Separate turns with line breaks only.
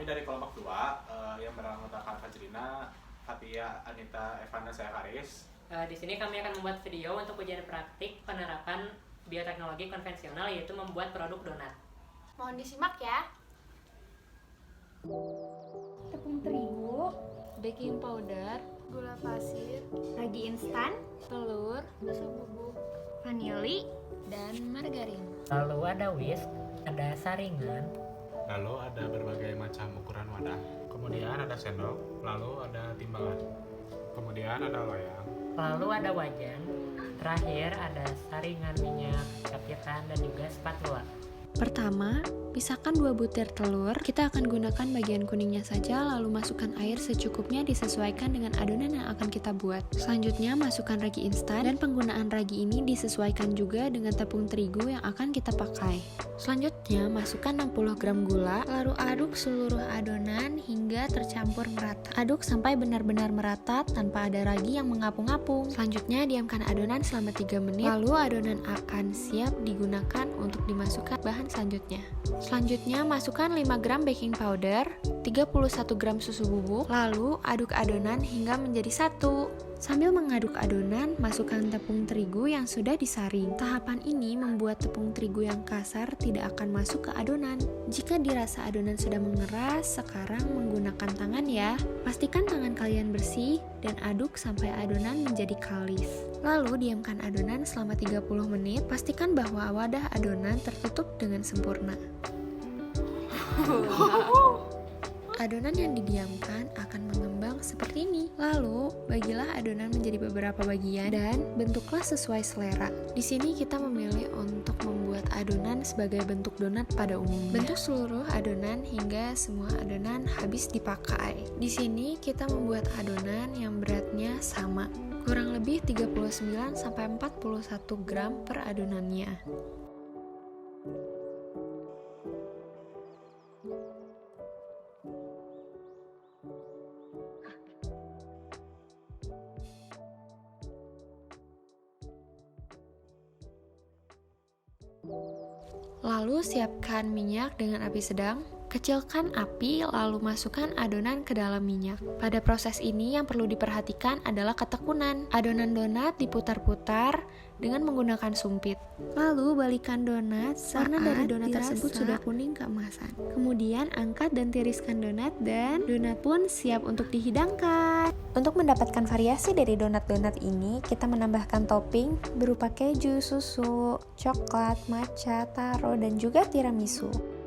Kami dari kelompok 2 yang beranggotakan Fajrina, Fatia, Anita, Evanda, saya Haris.
Di sini kami akan membuat video untuk ujian praktik penerapan bioteknologi konvensional, yaitu membuat produk donat.
Mohon disimak ya.
Tepung terigu, baking powder,
Gula pasir,
ragi instan, telur,
susu bubuk,
vanili, dan margarin.
Lalu ada whisk, ada saringan,
Lalu ada berbagai macam ukuran wadah. Kemudian ada sendok, lalu ada timbangan. Kemudian ada loyang.
lalu ada wajan, terakhir ada saringan minyak, capitan, dan juga spatula.
Pertama, pisahkan 2 butir telur. Kita akan gunakan bagian kuningnya saja, lalu masukkan air secukupnya disesuaikan dengan adonan yang akan kita buat. Selanjutnya, masukkan ragi instan, dan penggunaan ragi ini disesuaikan juga dengan tepung terigu yang akan kita pakai. Selanjutnya, masukkan 60 gram gula, lalu aduk seluruh adonan hingga tercampur merata. Aduk sampai benar-benar merata tanpa ada ragi yang mengapung-apung. Selanjutnya, diamkan adonan selama 3 menit, lalu adonan akan siap digunakan untuk dimasukkan bahan selanjutnya. Selanjutnya, masukkan 5 gram baking powder, 31 gram susu bubuk, lalu aduk adonan hingga menjadi satu. Sambil mengaduk adonan, masukkan tepung terigu yang sudah disaring. Tahapan ini membuat tepung terigu yang kasar tidak akan masuk ke adonan. Jika dirasa adonan sudah mengeras, sekarang menggunakan tangan ya. Pastikan tangan kalian bersih dan aduk sampai adonan menjadi kalis. Lalu diamkan adonan selama 30 menit. Pastikan bahwa wadah adonan tertutup dengan sempurna. Adonan yang didiamkan akan mengembang seperti ini. Lalu, bagilah adonan menjadi beberapa bagian dan bentuklah sesuai selera. Di sini kita memilih untuk membuat adonan sebagai bentuk donat pada umumnya. Bentuk seluruh adonan hingga semua adonan habis dipakai. Di sini kita membuat adonan yang beratnya sama, kurang lebih 39 sampai 41 gram per adonannya. Lalu siapkan minyak dengan api sedang. Kecilkan api lalu masukkan adonan ke dalam minyak. Pada proses ini yang perlu diperhatikan adalah ketekunan. Adonan donat diputar-putar dengan menggunakan sumpit. Lalu balikan donat warna dari donat tersebut sudah kuning keemasan. Kemudian angkat dan tiriskan donat dan donat pun siap untuk dihidangkan. Untuk mendapatkan variasi dari donat-donat ini, kita menambahkan topping berupa keju, susu, coklat, matcha, taro, dan juga tiramisu.